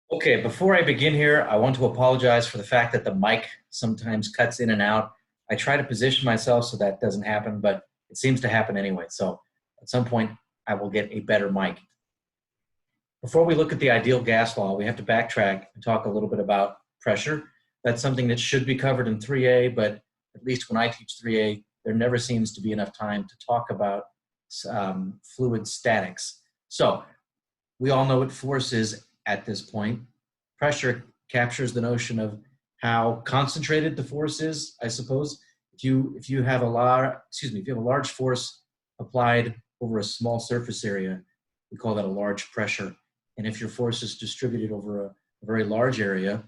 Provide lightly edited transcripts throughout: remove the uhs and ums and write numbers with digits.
Okay, before I begin here, I want to apologize for the fact that the mic sometimes cuts in and out. I try to position myself so that doesn't happen, but it seems to happen anyway. So at some point, I will get a better mic. Before we look at the ideal gas law, we have to backtrack and talk a little bit about pressure. That's something that should be covered in 3A, but at least when I teach 3A, there never seems to be enough time to talk about fluid statics. So we all know what force is at this point. Pressure captures the notion of how concentrated the force is, I suppose. If you have a large force applied over a small surface area, we call that a large pressure. And if your force is distributed over a very large area,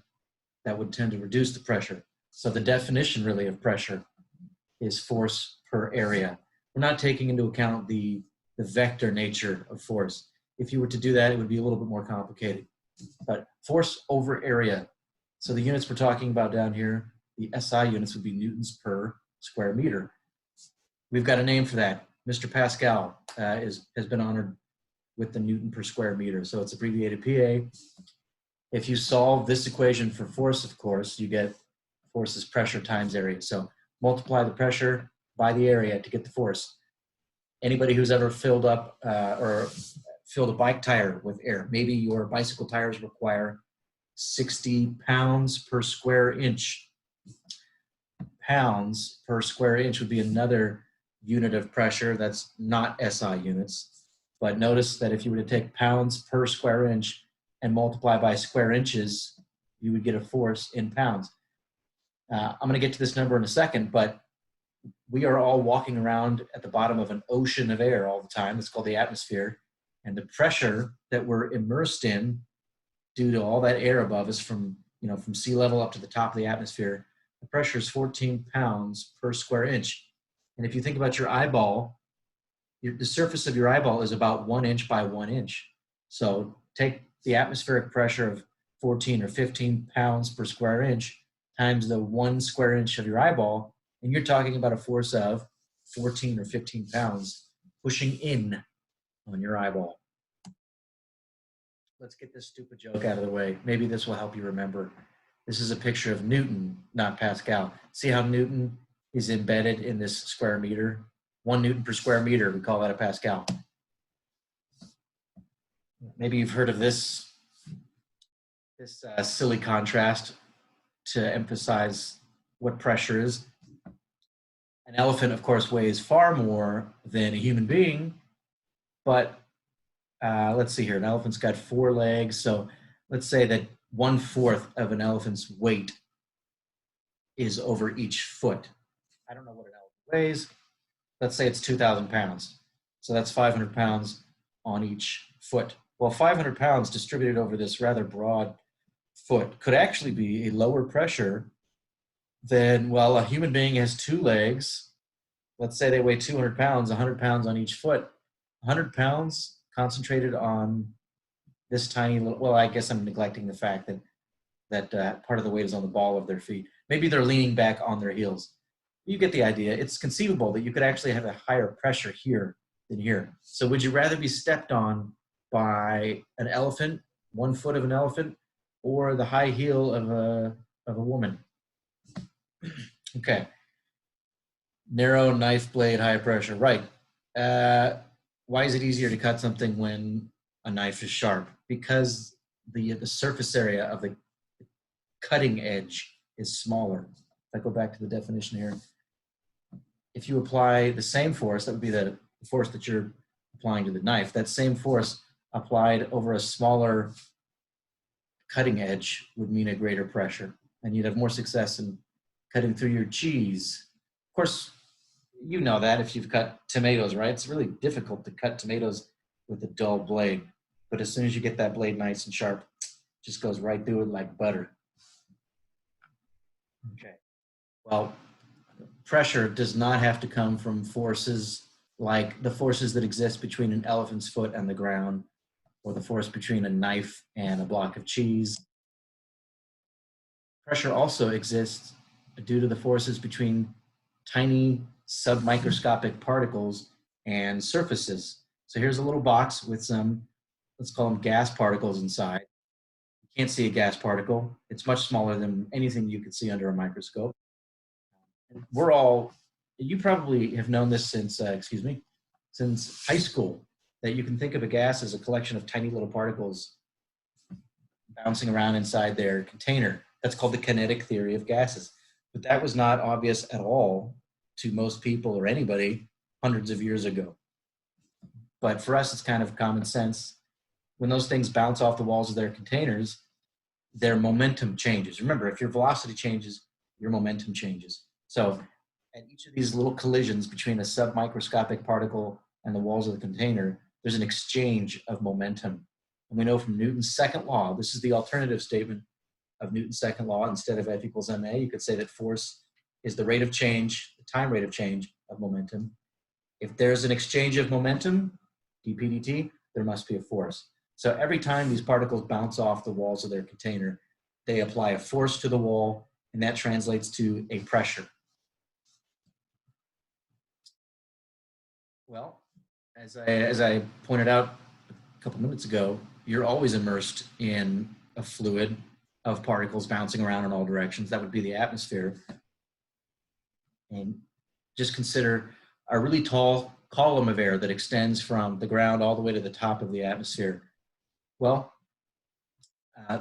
that would tend to reduce the pressure. So the definition really of pressure is force per area. We're not taking into account the vector nature of force. If you were to do that, it would be a little bit more complicated. But force over area. So the units we're talking about down here, the SI units would be newtons per square meter. We've got a name for that. Mr. Pascal has been honored with the Newton per square meter. So it's abbreviated PA. If you solve this equation for force, of course, you get force is pressure times area. So multiply the pressure by the area to get the force. Anybody who's ever filled up or filled a bike tire with air, maybe your bicycle tires require 60 pounds per square inch. Pounds per square inch would be another unit of pressure. That's not SI units. But notice that if you were to take pounds per square inch and multiply by square inches, you would get a force in pounds. I'm going to get to this number in a second, but we are all walking around at the bottom of an ocean of air all the time. It's called the atmosphere. And the pressure that we're immersed in due to all that air above us from sea level up to the top of the atmosphere, the pressure is 14 pounds per square inch. And if you think about your eyeball, the surface of your eyeball is about 1 inch by 1 inch. So take the atmospheric pressure of 14 or 15 pounds per square inch times the 1 square inch of your eyeball, and you're talking about a force of 14 or 15 pounds pushing in on your eyeball. Let's get this stupid joke out of the way. Maybe this will help you remember. This is a picture of Newton, not Pascal. See how Newton is embedded in this square meter? 1 Newton per square meter, we call that a Pascal. Maybe you've heard of this silly contrast to emphasize what pressure is. An elephant, of course, weighs far more than a human being, but let's see here. An elephant's got 4 legs, so let's say that 1/4 of an elephant's weight is over each foot. I don't know what an elephant weighs. Let's say it's 2,000 pounds. So that's 500 pounds on each foot. Well, 500 pounds distributed over this rather broad foot could actually be a lower pressure than, well, a human being has 2 legs. Let's say they weigh 200 pounds, 100 pounds on each foot. 100 pounds concentrated on this tiny little, well, I guess I'm neglecting the fact that part of the weight is on the ball of their feet. Maybe they're leaning back on their heels. You get the idea. It's conceivable that you could actually have a higher pressure here than here. So would you rather be stepped on by an elephant, 1 foot of an elephant, or the high heel of a woman? Okay. Narrow knife blade, high pressure. Right. Why is it easier to cut something when a knife is sharp? Because the surface area of the cutting edge is smaller. If I go back to the definition here, if you apply the same force, that would be the force that you're applying to the knife, that same force applied over a smaller cutting edge would mean a greater pressure, and you'd have more success in cutting through your cheese. Of course, you know that if you've cut tomatoes, right? It's really difficult to cut tomatoes with a dull blade, but as soon as you get that blade nice and sharp, it just goes right through it like butter. Okay. Well, pressure does not have to come from forces like the forces that exist between an elephant's foot and the ground, or the force between a knife and a block of cheese. Pressure also exists due to the forces between tiny submicroscopic particles and surfaces. So here's a little box with some, let's call them gas particles inside. You can't see a gas particle. It's much smaller than anything you could see under a microscope. And you probably have known this since, since high school, that you can think of a gas as a collection of tiny little particles bouncing around inside their container. That's called the kinetic theory of gases. But that was not obvious at all to most people or anybody hundreds of years ago. But for us, it's kind of common sense. When those things bounce off the walls of their containers, their momentum changes. Remember, if your velocity changes, your momentum changes. So at each of these little collisions between a submicroscopic particle and the walls of the container, there's an exchange of momentum. And we know from Newton's second law, this is the alternative statement of Newton's second law. Instead of F equals ma, you could say that force is the rate of change, the time rate of change of momentum. If there's an exchange of momentum, dp dt, there must be a force. So every time these particles bounce off the walls of their container, they apply a force to the wall, and that translates to a pressure. Well, as I pointed out a couple minutes ago, you're always immersed in a fluid of particles bouncing around in all directions. That would be the atmosphere. And just consider a really tall column of air that extends from the ground all the way to the top of the atmosphere. Well,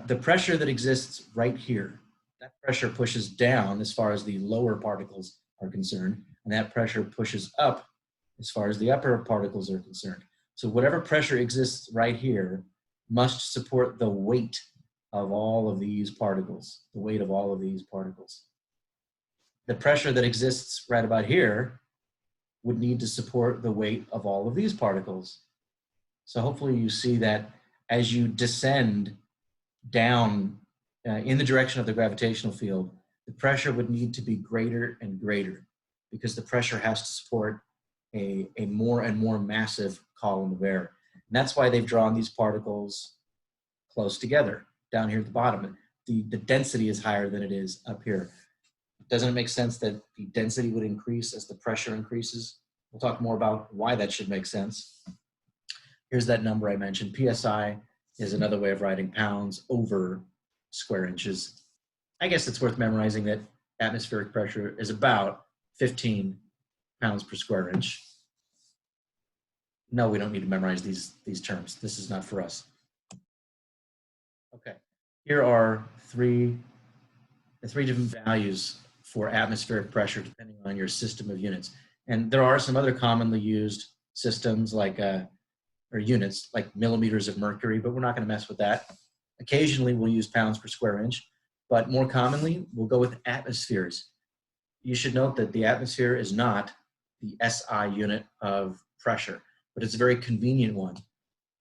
the pressure that exists right here, that pressure pushes down as far as the lower particles are concerned, and that pressure pushes up as far as the upper particles are concerned. So whatever pressure exists right here must support the weight of all of these particles, the weight of all of these particles. The pressure that exists right about here would need to support the weight of all of these particles. So hopefully you see that as you descend down in the direction of the gravitational field, the pressure would need to be greater and greater because the pressure has to support a more and more massive column of air. And that's why they've drawn these particles close together down here at the bottom. The density is higher than it is up here. Doesn't it make sense that the density would increase as the pressure increases? We'll talk more about why that should make sense. Here's that number I mentioned. PSI is another way of writing pounds over square inches. I guess it's worth memorizing that atmospheric pressure is about 15 pounds per square inch. No, we don't need to memorize these terms. This is not for us. Okay, here are the three different values for atmospheric pressure depending on your system of units. And there are some other commonly used systems like, or units like millimeters of mercury, but we're not gonna mess with that. Occasionally we'll use pounds per square inch, but more commonly we'll go with atmospheres. You should note that the atmosphere is not the SI unit of pressure, but it's a very convenient one.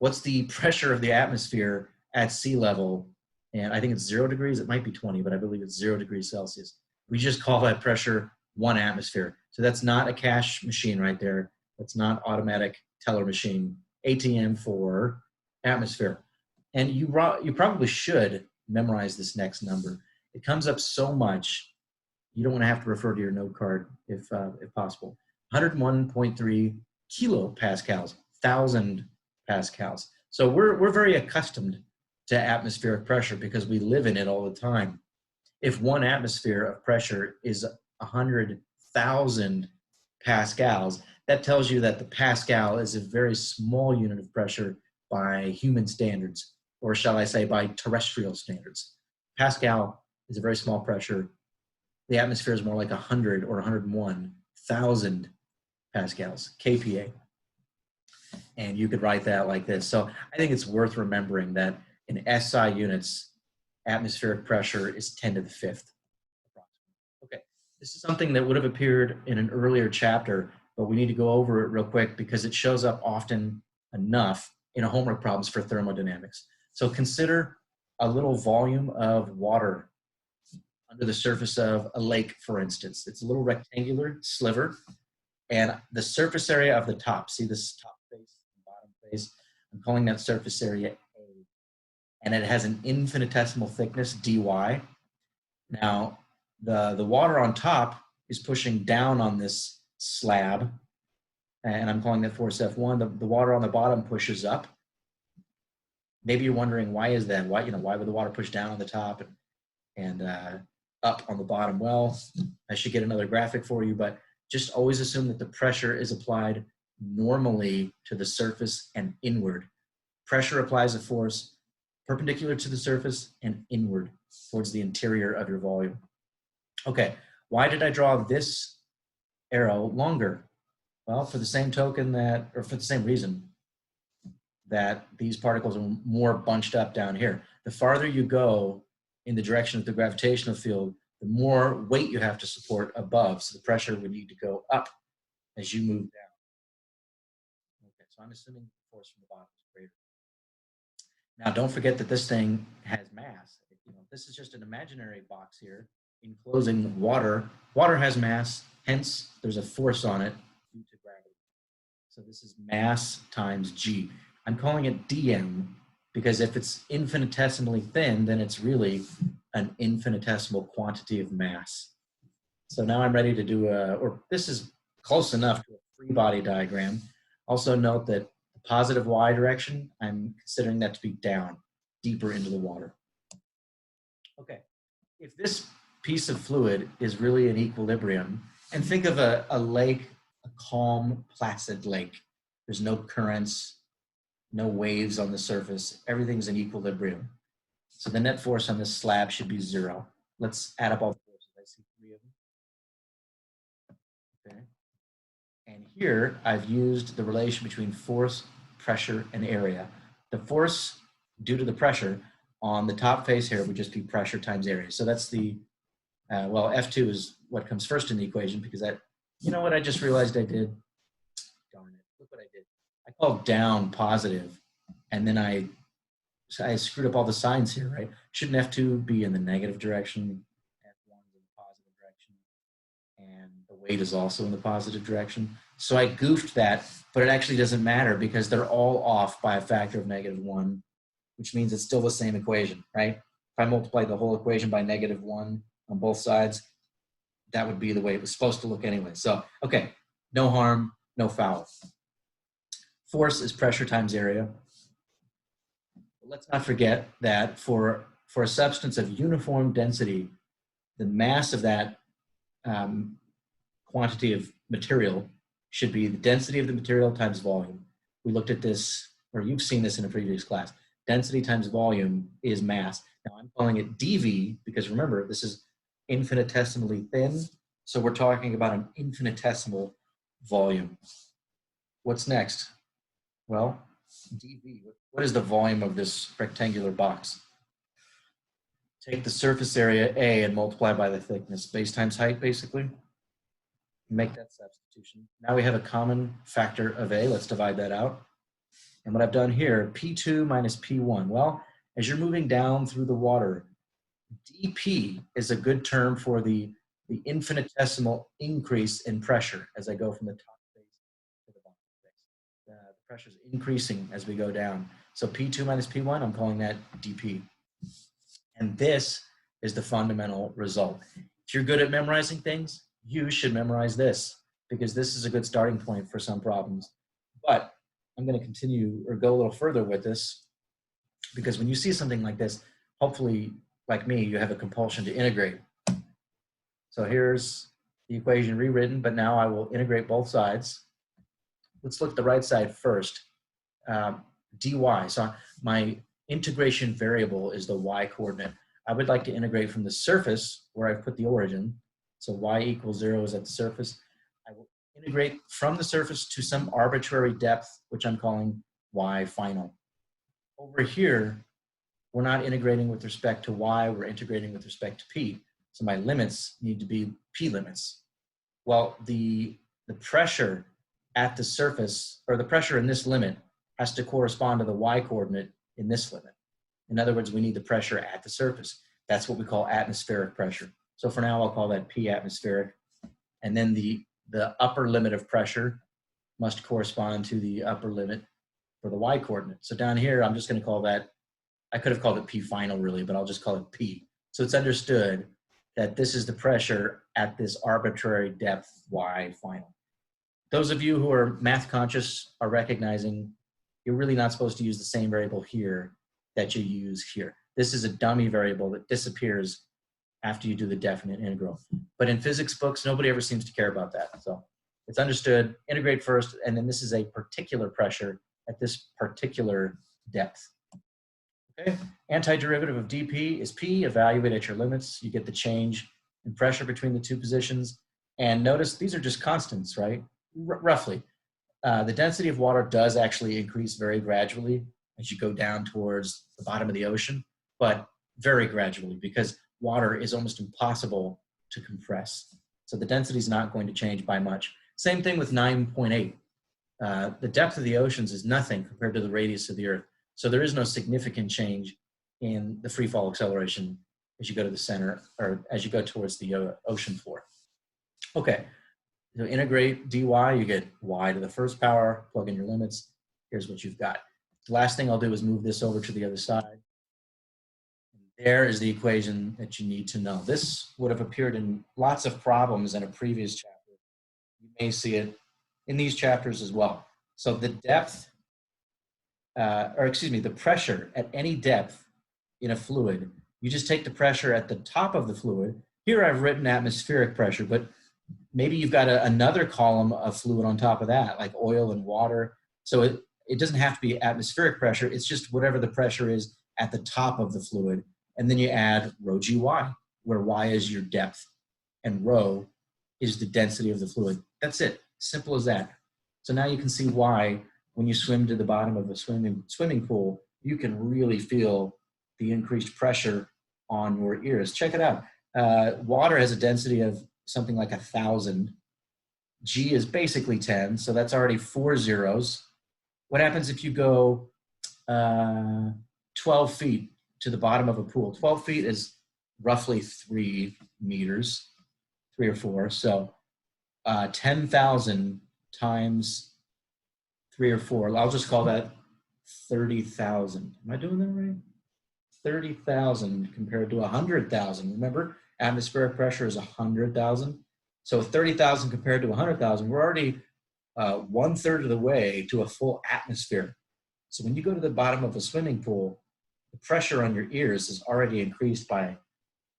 What's the pressure of the atmosphere at sea level? And I think it's 0 degrees, it might be 20, but I believe it's 0 degrees Celsius. We just call that pressure 1 atmosphere. So that's not a cash machine right there. That's not automatic teller machine, ATM for atmosphere. And you probably should memorize this next number. It comes up so much, you don't want to have to refer to your note card if possible. 101.3 kilopascals, 1,000 pascals. So we're very accustomed to atmospheric pressure because we live in it all the time. If 1 atmosphere of pressure is 100,000 pascals, that tells you that the pascal is a very small unit of pressure by human standards, or shall I say by terrestrial standards. Pascal is a very small pressure. The atmosphere is more like 100 or 101,000 pascals, kPa. And you could write that like this. So I think it's worth remembering that in SI units, atmospheric pressure is 10 to the 5th. Okay, this is something that would have appeared in an earlier chapter, but we need to go over it real quick because it shows up often enough in a homework problems for thermodynamics. So consider a little volume of water under the surface of a lake, for instance. It's a little rectangular sliver, and the surface area of the top, see this top face and bottom face? I'm calling that surface area A. And it has an infinitesimal thickness, dy. Now, the water on top is pushing down on this slab, and I'm calling that force F1. The water on the bottom pushes up. Maybe you're wondering, why is that? Why, why would the water push down on the top and up on the bottom? Well, I should get another graphic for you, but just always assume that the pressure is applied normally to the surface and inward. Pressure applies a force perpendicular to the surface and inward towards the interior of your volume. Okay, why did I draw this arrow longer? Well, for the same token that, or for the same reason, that these particles are more bunched up down here. The farther you go in the direction of the gravitational field, the more weight you have to support above. So the pressure would need to go up as you move down. Okay, so I'm assuming the force from the bottom is greater. Now, don't forget that this thing has mass. This is just an imaginary box here enclosing water. Water has mass, hence there's a force on it due to gravity. So this is mass times G. I'm calling it dm because if it's infinitesimally thin, then it's really an infinitesimal quantity of mass. So now I'm ready to do or this is close enough to a free body diagram. Also note that the positive y direction, I'm considering that to be down, deeper into the water. Okay, if this piece of fluid is really in equilibrium, and think of a lake, a calm, placid lake. There's no currents, no waves on the surface. Everything's in equilibrium. So the net force on this slab should be 0. Let's add up all the forces. I see 3 of them. Okay. And here I've used the relation between force, pressure, and area. The force due to the pressure on the top face here would just be pressure times area. So that's the, well, F2 is what comes first in the equation because that, you know what I just realized I did? Darn it, look what I did. I called down positive, and then I screwed up all the signs here, right? Shouldn't F2 be in the negative direction? F1 is in the positive direction, and the weight is also in the positive direction. So I goofed that, but it actually doesn't matter because they're all off by a factor of -1, which means it's still the same equation, right? If I multiply the whole equation by -1 on both sides, that would be the way it was supposed to look anyway. So, okay, no harm, no foul. Force is pressure times area. Let's not forget that for a substance of uniform density, the mass of that quantity of material should be the density of the material times volume. We looked at this, or you've seen this in a previous class. Density times volume is mass. Now I'm calling it dV because remember, this is infinitesimally thin. So we're talking about an infinitesimal volume. What's next? Well, dV, what is the volume of this rectangular box? Take the surface area A and multiply by the thickness, base times height, basically. Make that substitution. Now we have a common factor of A. Let's divide that out. And what I've done here, P2 minus P1. Well, as you're moving down through the water, dP is a good term for the infinitesimal increase in pressure as I go from the top face to the bottom face. The pressure is increasing as we go down. So P2 minus P1, I'm calling that dP. And this is the fundamental result. If you're good at memorizing things, you should memorize this because this is a good starting point for some problems. But I'm going to continue or go a little further with this because when you see something like this, hopefully, like me, you have a compulsion to integrate. So here's the equation rewritten, but now I will integrate both sides. Let's look at the right side first. dy, so my integration variable is the y coordinate. I would like to integrate from the surface where I've put the origin. So y equals 0 is at the surface. I will integrate from the surface to some arbitrary depth, which I'm calling y final. Over here, we're not integrating with respect to y, we're integrating with respect to p. So my limits need to be p limits. Well, the pressure at the surface, or the pressure in this limit, has to correspond to the y coordinate in this limit. In other words, we need the pressure at the surface. That's what we call atmospheric pressure. So for now, I'll call that P atmospheric. And then the upper limit of pressure must correspond to the upper limit for the y coordinate. So down here, I'm just going to call that, I could have called it P final really, but I'll just call it P. So it's understood that this is the pressure at this arbitrary depth y final. Those of you who are math conscious are recognizing you're really not supposed to use the same variable here that you use here. This is a dummy variable that disappears after you do the definite integral. But in physics books, nobody ever seems to care about that. So it's understood, integrate first, and then this is a particular pressure at this particular depth. Okay, antiderivative of dP is P, evaluate at your limits. You get the change in pressure between the two positions. And notice these are just constants, right? Roughly. The density of water does actually increase very gradually as you go down towards the bottom of the ocean, but very gradually because water is almost impossible to compress. So the density is not going to change by much. Same thing with 9.8. The depth of the oceans is nothing compared to the radius of the Earth. So there is no significant change in the free fall acceleration as you go to the center or as you go towards the ocean floor. Okay, so integrate dy, you get y to the first power, plug in your limits. Here's what you've got. The last thing I'll do is move this over to the other side. There is the equation that you need to know. This would have appeared in lots of problems in a previous chapter. You may see it in these chapters as well. So the depth, the pressure at any depth in a fluid, you just take the pressure at the top of the fluid. Here I've written atmospheric pressure, but maybe you've got another column of fluid on top of that, like oil and water. So it doesn't have to be atmospheric pressure. It's just whatever the pressure is at the top of the fluid. And then you add rho gy, where y is your depth and rho is the density of the fluid. That's it. Simple as that. So now you can see why when you swim to the bottom of a swimming pool, you can really feel the increased pressure on your ears. Check it out. Water has a density of something like 1,000. G is basically 10, so that's already 4 zeros. What happens if you go 12 feet to the bottom of a pool? 12 feet is roughly 3 meters, 3 or 4. So 10,000 times 3 or 4, I'll just call that 30,000. Am I doing that right? 30,000 compared to 100,000. Remember, atmospheric pressure is 100,000. So 30,000 compared to 100,000, we're already 1/3 of the way to a full atmosphere. So when you go to the bottom of a swimming pool, the pressure on your ears is already increased by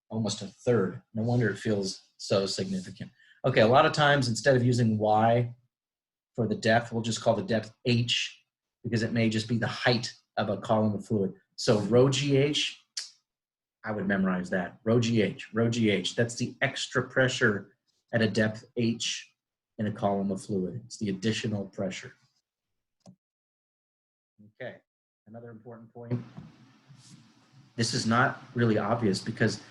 almost 1/3. No wonder it feels so significant. Okay, a lot of times instead of using y for the depth, we'll just call the depth h because it may just be the height of a column of fluid. So rho gh, I would memorize that. Rho gh. That's the extra pressure at a depth h in a column of fluid. It's the additional pressure. Okay, another important point. This is not really obvious because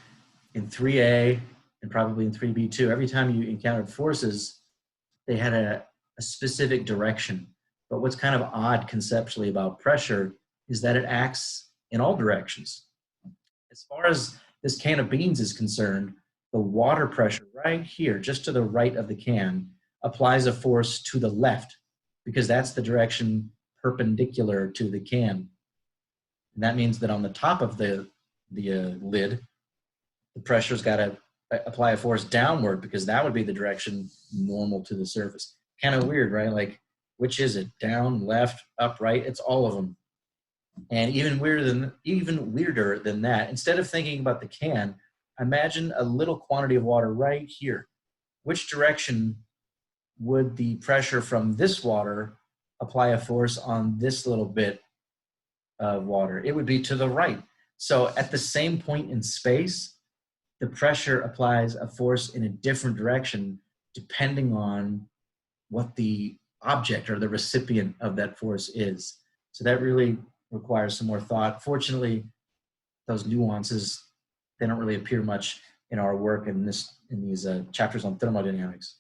in 3A and probably in 3B too, every time you encountered forces, they had a specific direction. But what's kind of odd conceptually about pressure is that it acts in all directions. As far as this can of beans is concerned, the water pressure right here, just to the right of the can, applies a force to the left because that's the direction perpendicular to the can. And that means that on the top of the lid, the pressure's got to apply a force downward because that would be the direction normal to the surface. Kind of weird, right? Like, which is it? Down, left, up, right? It's all of them. And even weirder than that, instead of thinking about the can, imagine a little quantity of water right here. Which direction would the pressure from this water apply a force on this little bit of water? It would be to the right. So at the same point in space, the pressure applies a force in a different direction depending on what the object or the recipient of that force is. So that really requires some more thought. Fortunately, those nuances, they don't really appear much in our work in these chapters on thermodynamics.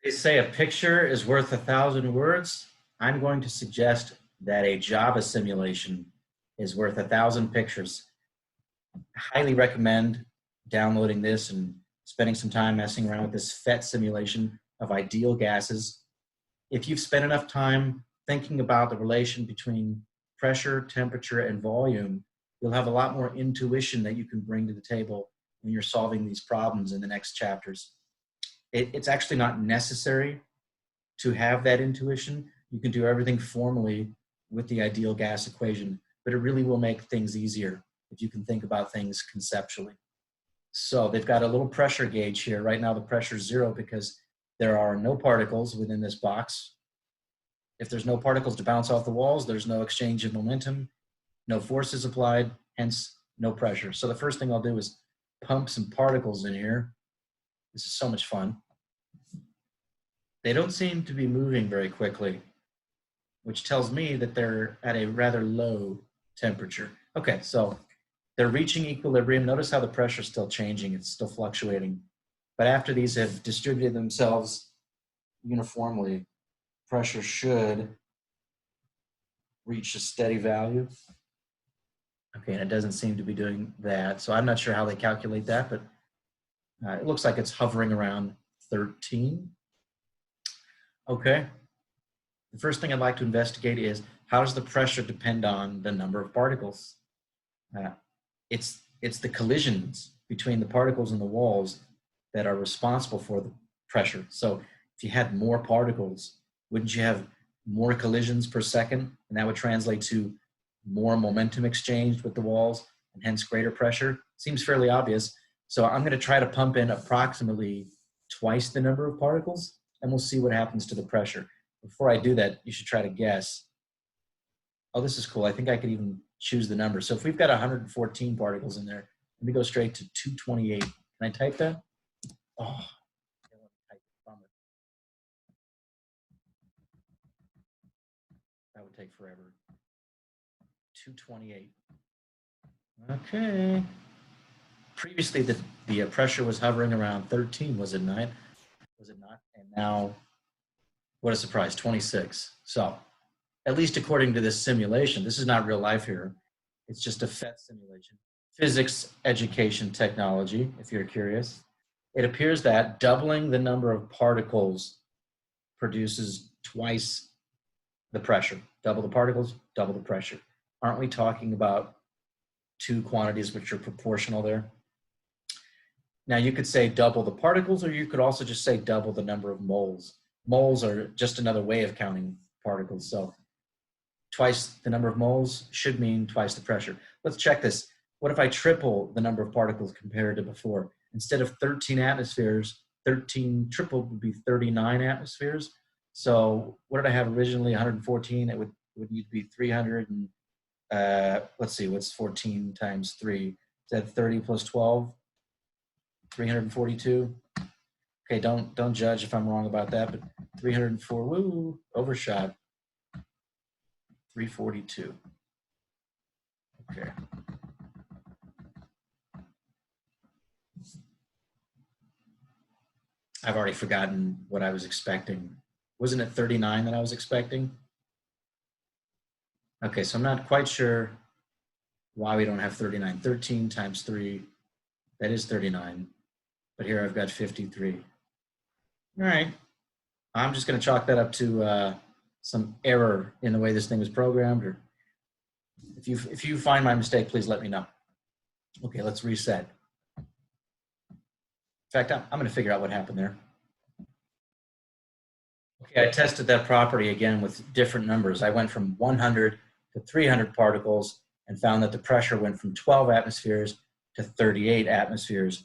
They say a picture is worth 1,000 words. I'm going to suggest that a Java simulation is worth 1,000 pictures. I highly recommend downloading this and spending some time messing around with this PhET simulation of ideal gases. If you've spent enough time thinking about the relation between pressure, temperature, and volume, you'll have a lot more intuition that you can bring to the table when you're solving these problems in the next chapters. It's actually not necessary to have that intuition. You can do everything formally with the ideal gas equation, but it really will make things easier if you can think about things conceptually. So they've got a little pressure gauge here. Right now the pressure is 0 because there are no particles within this box. If there's no particles to bounce off the walls, there's no exchange of momentum, no forces applied, hence no pressure. So the first thing I'll do is pump some particles in here. This is so much fun. They don't seem to be moving very quickly, which tells me that they're at a rather low temperature. Okay, so they're reaching equilibrium. Notice how the pressure is still changing. It's still fluctuating. But after these have distributed themselves uniformly, pressure should reach a steady value. Okay, and it doesn't seem to be doing that. So I'm not sure how they calculate that, but it looks like it's hovering around 13. Okay. The first thing I'd like to investigate is, how does the pressure depend on the number of particles? It's the collisions between the particles and the walls that are responsible for the pressure. So if you had more particles, wouldn't you have more collisions per second? And that would translate to more momentum exchanged with the walls and hence greater pressure. Seems fairly obvious. So I'm going to try to pump in approximately twice the number of particles, and we'll see what happens to the pressure. Before I do that, you should try to guess. Oh, this is cool. I think I could even choose the number. So if we've got 114 particles in there, let me go straight to 228. Can I type that? Oh, that would take forever. 228. Okay. Previously, the pressure was hovering around 13, was it not? Was it not? And now, what a surprise, 26. So, at least according to this simulation, this is not real life here. It's just a PhET simulation. Physics, education, technology, if you're curious. It appears that doubling the number of particles produces twice the pressure. Double the particles, double the pressure. Aren't we talking about two quantities which are proportional there? Now you could say double the particles, or you could also just say double the number of moles. Moles are just another way of counting particles. So twice the number of moles should mean twice the pressure. Let's check this. What if I triple the number of particles compared to before? Instead of 13 atmospheres, 13 tripled would be 39 atmospheres. So what did I have originally? 114. It would need to be 300 and let's see, what's 14 times 3? Is that 30 plus 12? 342. Okay, don't judge if I'm wrong about that, but 304, woo, overshot. 342. Okay. I've already forgotten what I was expecting. Wasn't it 39 that I was expecting? Okay, so I'm not quite sure why we don't have 39. 13 times 3, that is 39. But here I've got 53. All right. I'm just going to chalk that up to some error in the way this thing was programmed. Or if you find my mistake, please let me know. Okay, let's reset. In fact, I'm going to figure out what happened there. Okay, I tested that property again with different numbers. I went from 100 to 300 particles and found that the pressure went from 12 atmospheres to 38 atmospheres.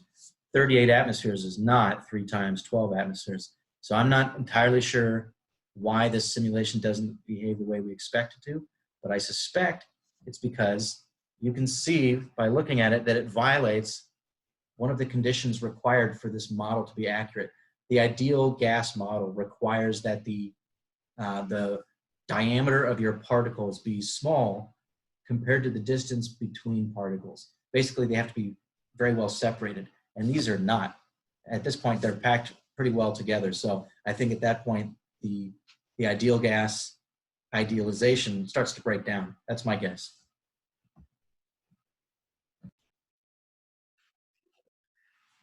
38 atmospheres is not 3 times 12 atmospheres. So I'm not entirely sure why this simulation doesn't behave the way we expect it to, but I suspect it's because you can see by looking at it that it violates one of the conditions required for this model to be accurate. The ideal gas model requires that the diameter of your particles be small compared to the distance between particles. Basically, they have to be very well separated, and these are not. At this point, they're packed pretty well together. So I think at that point, the ideal gas idealization starts to break down. That's my guess.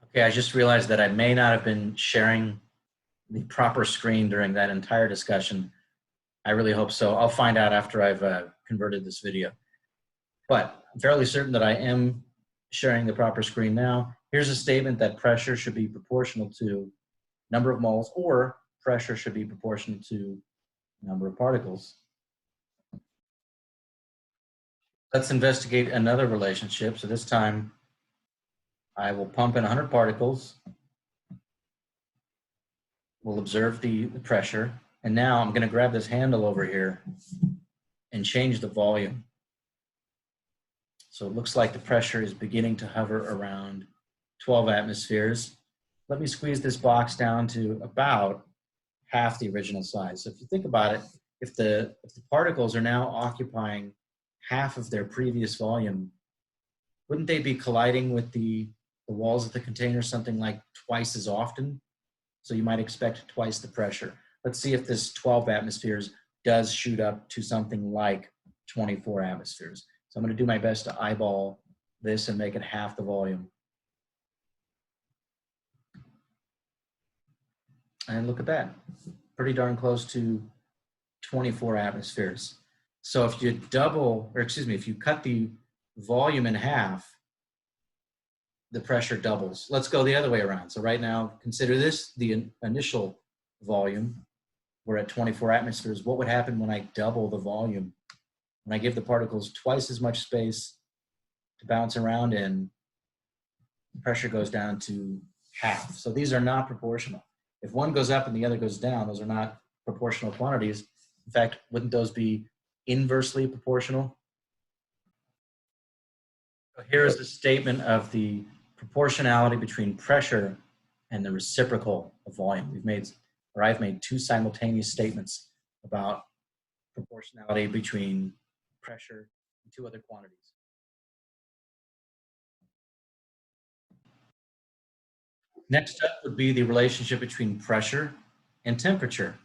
Okay, I just realized that I may not have been sharing the proper screen during that entire discussion. I really hope so. I'll find out after I've converted this video. But I'm fairly certain that I am sharing the proper screen now. Here's a statement that pressure should be proportional to number of moles, or pressure should be proportional to number of particles. Let's investigate another relationship. So this time I will pump in 100 particles. We'll observe the pressure. And now I'm going to grab this handle over here and change the volume. So it looks like the pressure is beginning to hover around 12 atmospheres. Let me squeeze this box down to about half the original size. So if you think about it, if the particles are now occupying half of their previous volume, wouldn't they be colliding with the walls of the container something like twice as often? So you might expect twice the pressure. Let's see if this 12 atmospheres does shoot up to something like 24 atmospheres. So I'm going to do my best to eyeball this and make it half the volume. And look at that, pretty darn close to 24 atmospheres. So if you if you cut the volume in half, the pressure doubles. Let's go the other way around. So right now, consider this the initial volume. We're at 24 atmospheres. What would happen when I double the volume? When I give the particles twice as much space to bounce around in, the pressure goes down to half. So these are not proportional. If one goes up and the other goes down, those are not proportional quantities. In fact, wouldn't those be inversely proportional? So here is the statement of the proportionality between pressure and the reciprocal of volume. I've made two simultaneous statements about proportionality between pressure and two other quantities. Next up would be the relationship between pressure and temperature.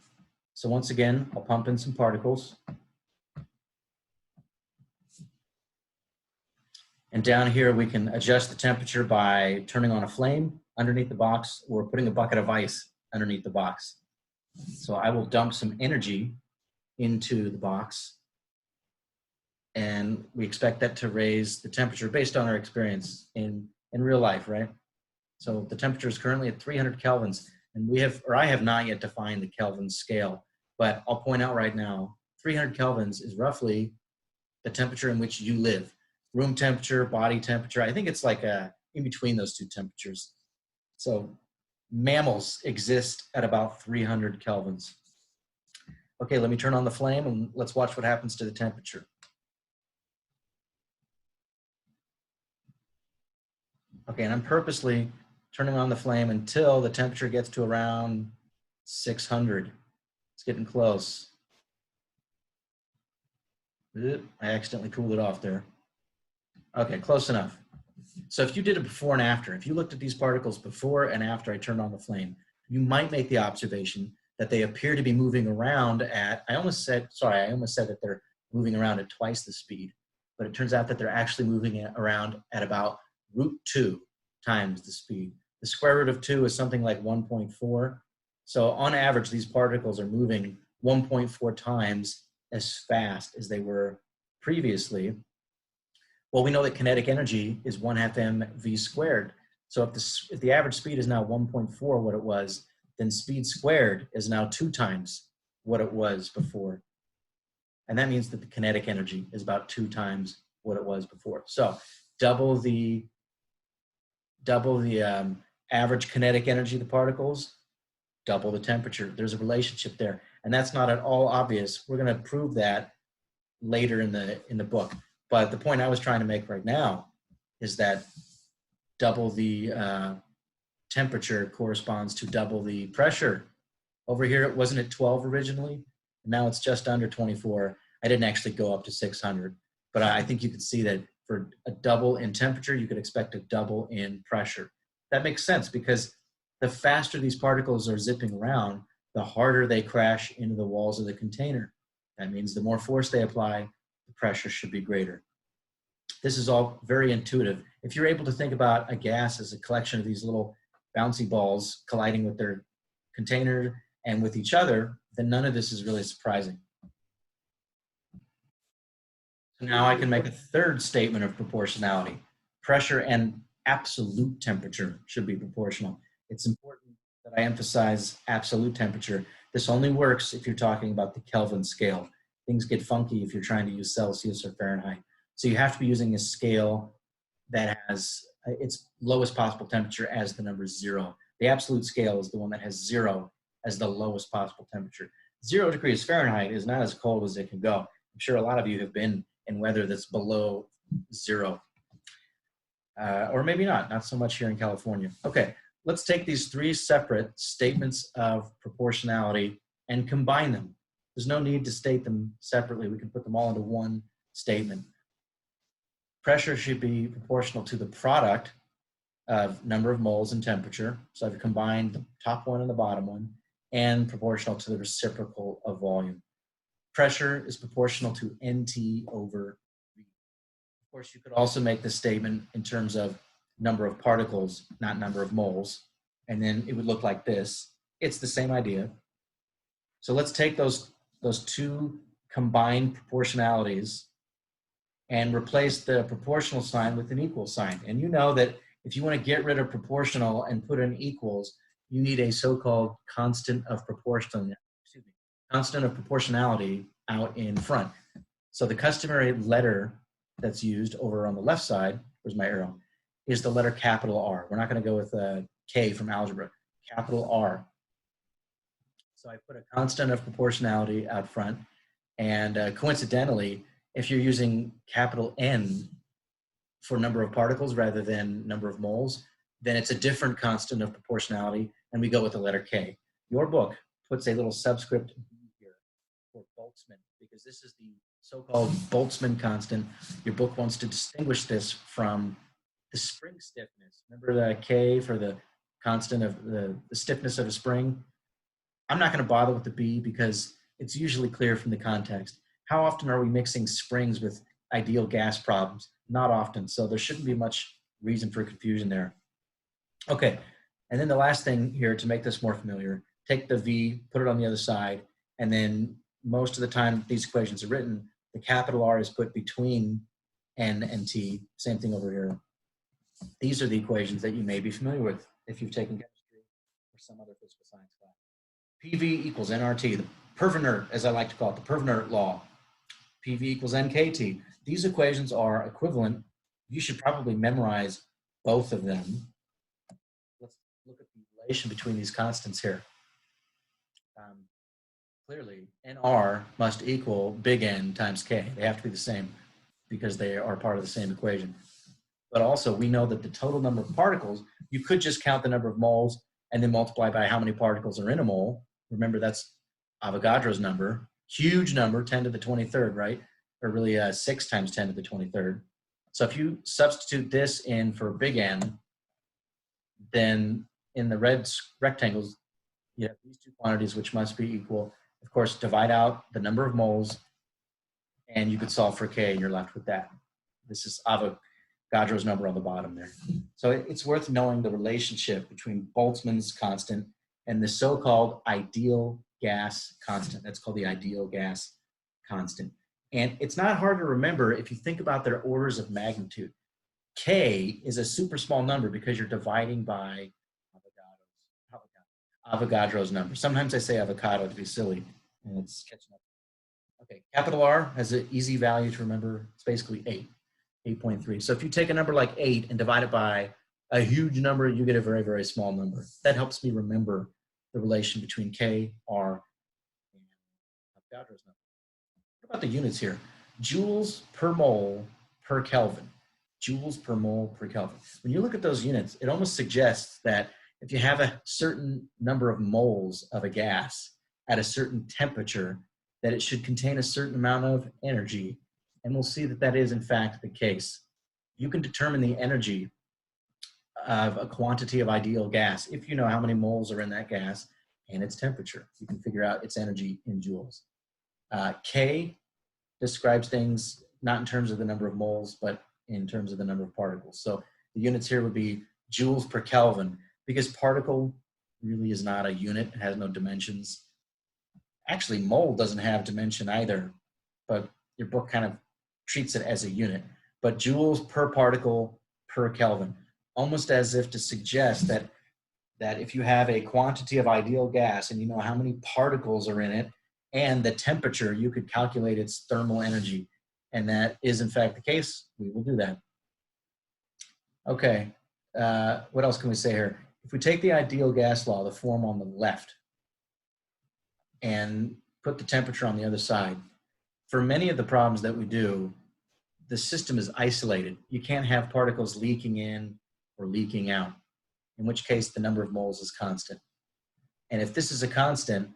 So once again, I'll pump in some particles. And down here, we can adjust the temperature by turning on a flame underneath the box or putting a bucket of ice underneath the box. So I will dump some energy into the box, and we expect that to raise the temperature based on our experience in real life, right? So the temperature is currently at 300 kelvins, and I have not yet defined the Kelvin scale, but I'll point out right now, 300 kelvins is roughly the temperature in which you live. Room temperature, body temperature, I think it's like in between those two temperatures. So mammals exist at about 300 kelvins. Okay, let me turn on the flame and let's watch what happens to the temperature. Okay, and I'm purposely turning on the flame until the temperature gets to around 600. It's getting close. I accidentally cooled it off there. Okay, close enough. So if you did a before and after, if you looked at these particles before and after I turned on the flame, you might make the observation that they appear to be moving around at, I almost said that they're moving around at twice the speed, but it turns out that they're actually moving around at about √2 times the speed. The square root of 2 is something like 1.4. So on average, these particles are moving 1.4 times as fast as they were previously. Well, we know that kinetic energy is 1/2 mv squared. So if the average speed is now 1.4 what it was, then speed squared is now 2 times what it was before. And that means that the kinetic energy is about 2 times what it was before. So double the average kinetic energy of the particles, double the temperature. There's a relationship there. And that's not at all obvious. We're going to prove that later in the book. But the point I was trying to make right now is that double the temperature corresponds to double the pressure. Over here, it wasn't at 12 originally, and now it's just under 24. I didn't actually go up to 600, but I think you could see that for a double in temperature, you could expect a double in pressure. That makes sense because the faster these particles are zipping around, the harder they crash into the walls of the container. That means the more force they apply, the pressure should be greater. This is all very intuitive. If you're able to think about a gas as a collection of these little bouncy balls colliding with their container and with each other, then none of this is really surprising. So now I can make a third statement of proportionality. Pressure and absolute temperature should be proportional. It's important that I emphasize absolute temperature. This only works if you're talking about the Kelvin scale. Things get funky if you're trying to use Celsius or Fahrenheit. So you have to be using a scale that has its lowest possible temperature as the number 0. The absolute scale is the one that has 0 as the lowest possible temperature. 0 degrees Fahrenheit is not as cold as it can go. I'm sure a lot of you have been in weather that's below 0. Or maybe not so much here in California. Okay, let's take these 3 separate statements of proportionality and combine them. There's no need to state them separately. We can put them all into one statement. Pressure should be proportional to the product of number of moles and temperature. So I've combined the top one and the bottom one, and proportional to the reciprocal of volume. Pressure is proportional to NT over V. Of course, you could also make this statement in terms of number of particles, not number of moles, and then it would look like this. It's the same idea. So let's take those 2 combined proportionalities and replace the proportional sign with an equal sign. And you know that if you want to get rid of proportional and put in equals, you need a so-called constant of proportionality out in front. So the customary letter that's used over on the left side, where's my arrow, is the letter capital R. We're not going to go with K from algebra, capital R. So I put a constant of proportionality out front, and coincidentally, if you're using capital N for number of particles rather than number of moles, then it's a different constant of proportionality, and we go with the letter K. Your book puts a little subscript B here for Boltzmann, because this is the so-called Boltzmann constant. Your book wants to distinguish this from the spring stiffness. Remember the K for the constant of the stiffness of a spring? I'm not going to bother with the B because it's usually clear from the context. How often are we mixing springs with ideal gas problems? Not often, so there shouldn't be much reason for confusion there. Okay, and then the last thing here to make this more familiar, take the V, put it on the other side, and then most of the time these equations are written, the capital R is put between N and T, same thing over here. These are the equations that you may be familiar with if you've taken chemistry or some other physical science class. PV equals nRT, the Pervenert, as I like to call it, the Pervenert law. PV equals nKT. These equations are equivalent. You should probably memorize both of them. Let's look at the relation between these constants here. Clearly, NR must equal big N times K. They have to be the same because they are part of the same equation. But also, we know that the total number of particles, you could just count the number of moles and then multiply by how many particles are in a mole. Remember, that's Avogadro's number. Huge number, 10 to the 23rd, right? Or really 6 times 10 to the 23rd. So if you substitute this in for big N, then in the red rectangles, you have these 2 quantities which must be equal. Of course, divide out the number of moles, and you could solve for K, and you're left with that. This is Avogadro's number on the bottom there. So it's worth knowing the relationship between Boltzmann's constant and the so-called ideal gas constant. That's called the ideal gas constant. And it's not hard to remember if you think about their orders of magnitude. K is a super small number because you're dividing by Avogadro's number. Sometimes I say avocado to be silly, and it's catching up. Okay, capital R has an easy value to remember. It's basically 8.3. So if you take a number like 8 and divide it by a huge number, you get a very, very small number. That helps me remember the relation between K, R, and Avogadro's number. What about the units here? Joules per mole per Kelvin. Joules per mole per Kelvin. When you look at those units, it almost suggests that if you have a certain number of moles of a gas at a certain temperature, that it should contain a certain amount of energy. And we'll see that that is in fact the case. You can determine the energy of a quantity of ideal gas if you know how many moles are in that gas and its temperature. You can figure out its energy in joules. K describes things not in terms of the number of moles, but in terms of the number of particles. So the units here would be joules per Kelvin, because particle really is not a unit. It has no dimensions. Actually, mole doesn't have dimension either, but your book kind of treats it as a unit. But joules per particle per Kelvin, almost as if to suggest that that if you have a quantity of ideal gas and you know how many particles are in it and the temperature, you could calculate its thermal energy. And that is in fact the case. We will do that. Okay, what else can we say here? If we take the ideal gas law, the form on the left, and put the temperature on the other side, for many of the problems that we do, the system is isolated. You can't have particles leaking in or leaking out, in which case the number of moles is constant. And if this is a constant,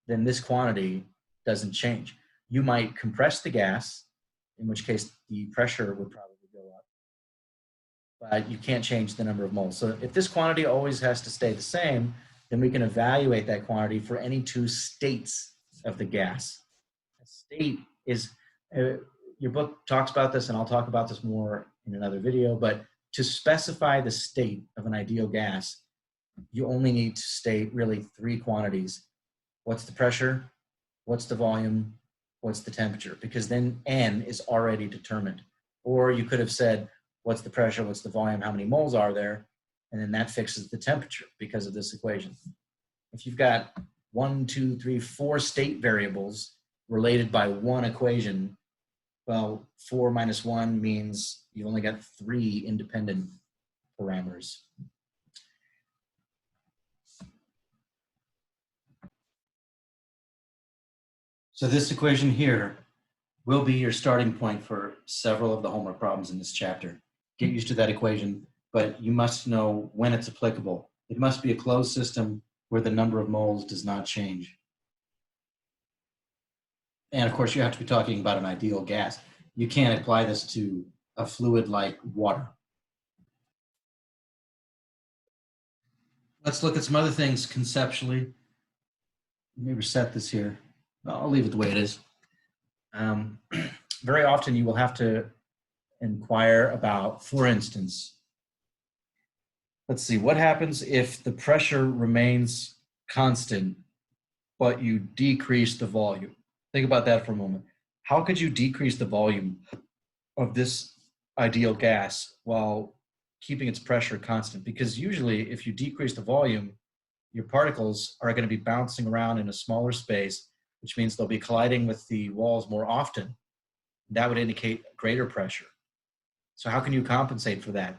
then this quantity doesn't change. You might compress the gas, in which case the pressure would probably go up, but you can't change the number of moles. So if this quantity always has to stay the same, then we can evaluate that quantity for any two states of the gas. A state is, your book talks about this, and I'll talk about this more in another video, but to specify the state of an ideal gas, you only need to state really three quantities. What's the pressure? What's the volume? What's the temperature? Because then N is already determined. Or you could have said, what's the pressure? What's the volume? How many moles are there? And then that fixes the temperature because of this equation. If you've got 1, 2, 3, 4 state variables related by one equation, well, 4 minus 1 means you've only got 3 independent parameters. So this equation here will be your starting point for several of the homework problems in this chapter. Get used to that equation, but you must know when it's applicable. It must be a closed system where the number of moles does not change. And of course, you have to be talking about an ideal gas. You can't apply this to a fluid like water. Let's look at some other things conceptually. Let me reset this here. I'll leave it the way it is. Very often you will have to inquire about, for instance, let's see, what happens if the pressure remains constant, but you decrease the volume? Think about that for a moment. How could you decrease the volume of this ideal gas while keeping its pressure constant? Because usually if you decrease the volume, your particles are going to be bouncing around in a smaller space, which means they'll be colliding with the walls more often. That would indicate greater pressure. So how can you compensate for that?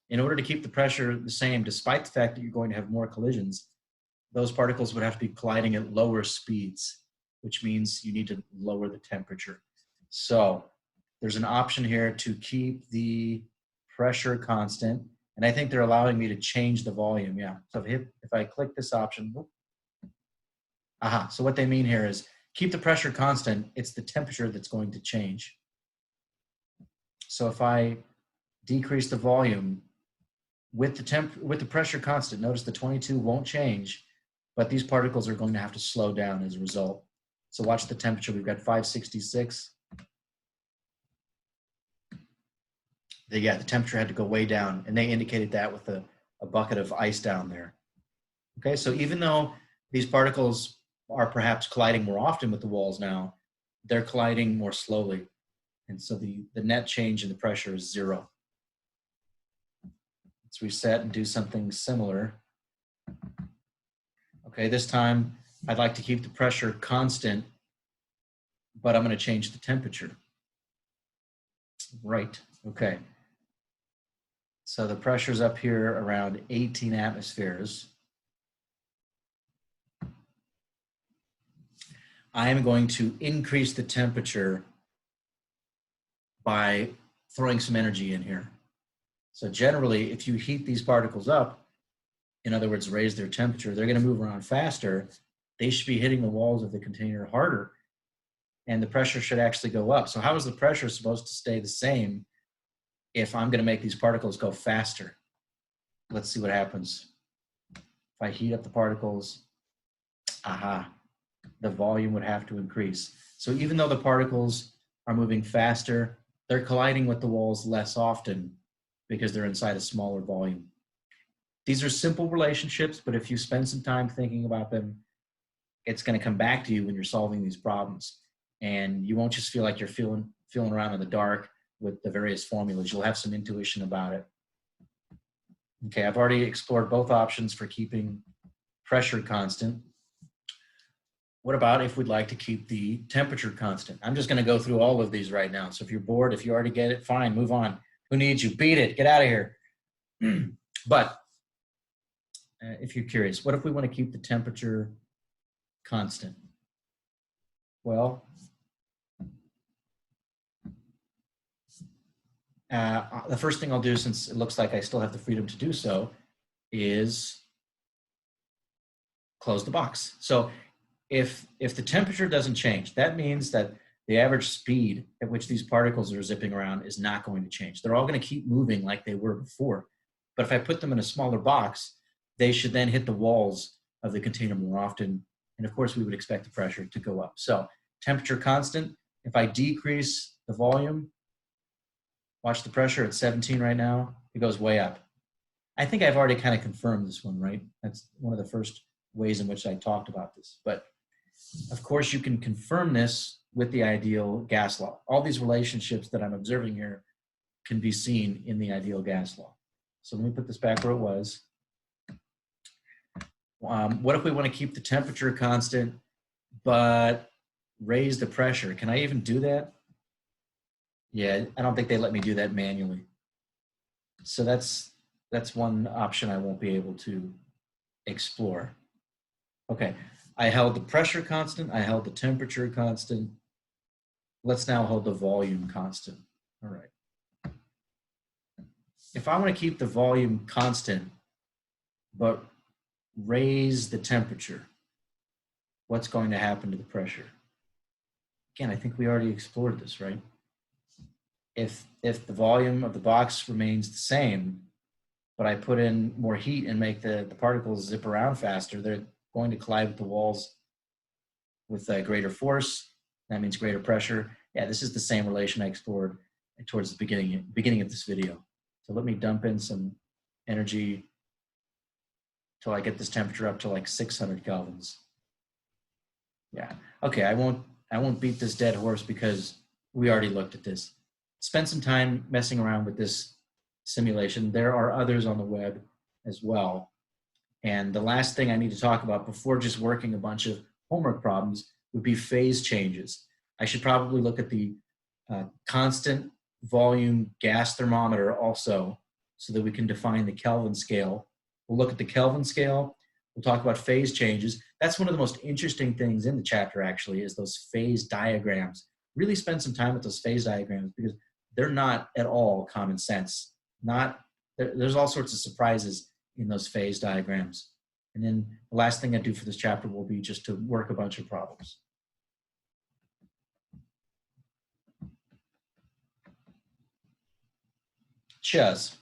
In order to keep the pressure the same, despite the fact that you're going to have more collisions, those particles would have to be colliding at lower speeds, which means you need to lower the temperature. So there's an option here to keep the pressure constant, and I think they're allowing me to change the volume. Yeah, so if I click this option, so what they mean here is keep the pressure constant, it's the temperature that's going to change. So if I decrease the volume with the pressure constant, notice the 22 won't change, but these particles are going to have to slow down as a result. So watch the temperature, we've got 566. The temperature had to go way down, and they indicated that with a bucket of ice down there. Okay, so even though these particles are perhaps colliding more often with the walls now, they're colliding more slowly. And so the net change in the pressure is 0. Let's reset and do something similar. Okay, this time I'd like to keep the pressure constant, but I'm going to change the temperature. Right, okay. So the pressure's up here around 18 atmospheres. I am going to increase the temperature by throwing some energy in here. So generally, if you heat these particles up, in other words, raise their temperature, they're going to move around faster. They should be hitting the walls of the container harder, and the pressure should actually go up. So how is the pressure supposed to stay the same if I'm going to make these particles go faster? Let's see what happens. If I heat up the particles, the volume would have to increase. So even though the particles are moving faster, they're colliding with the walls less often because they're inside a smaller volume. These are simple relationships, but if you spend some time thinking about them, it's going to come back to you when you're solving these problems. And you won't just feel like you're feeling around in the dark with the various formulas. You'll have some intuition about it. Okay, I've already explored both options for keeping pressure constant. What about if we'd like to keep the temperature constant? I'm just going to go through all of these right now. So if you're bored, if you already get it, fine, move on. Who needs you? Beat it. Get out of here. But if you're curious, what if we want to keep the temperature constant? Well, the first thing I'll do, since it looks like I still have the freedom to do so, is close the box. So if the temperature doesn't change, that means that the average speed at which these particles are zipping around is not going to change. They're all going to keep moving like they were before. But if I put them in a smaller box, they should then hit the walls of the container more often. And of course, we would expect the pressure to go up. So temperature constant, if I decrease the volume, watch the pressure at 17 right now, it goes way up. I think I've already kind of confirmed this one, right? That's one of the first ways in which I talked about this. But of course, you can confirm this with the ideal gas law. All these relationships that I'm observing here can be seen in the ideal gas law. So let me put this back where it was. What if we want to keep the temperature constant, but raise the pressure? Can I even do that? Yeah, I don't think they let me do that manually. So that's one option I won't be able to explore. Okay, I held the pressure constant, I held the temperature constant. Let's now hold the volume constant. All right. If I want to keep the volume constant, but raise the temperature, what's going to happen to the pressure? Again, I think we already explored this, right? If the volume of the box remains the same, but I put in more heat and make the particles zip around faster, they're going to collide with the walls with greater force. That means greater pressure. Yeah, this is the same relation I explored towards the beginning of this video. So let me dump in some energy till I get this temperature up to like 600 kelvins. Yeah. Okay, I won't beat this dead horse because we already looked at this. Spend some time messing around with this simulation. There are others on the web as well. And the last thing I need to talk about before just working a bunch of homework problems would be phase changes. I should probably look at the constant volume gas thermometer also so that we can define the Kelvin scale. We'll look at the Kelvin scale. We'll talk about phase changes. That's one of the most interesting things in the chapter, actually, is those phase diagrams. Really spend some time with those phase diagrams because they're not at all common sense. There's all sorts of surprises in those phase diagrams. And then the last thing I do for this chapter will be just to work a bunch of problems. Chuz.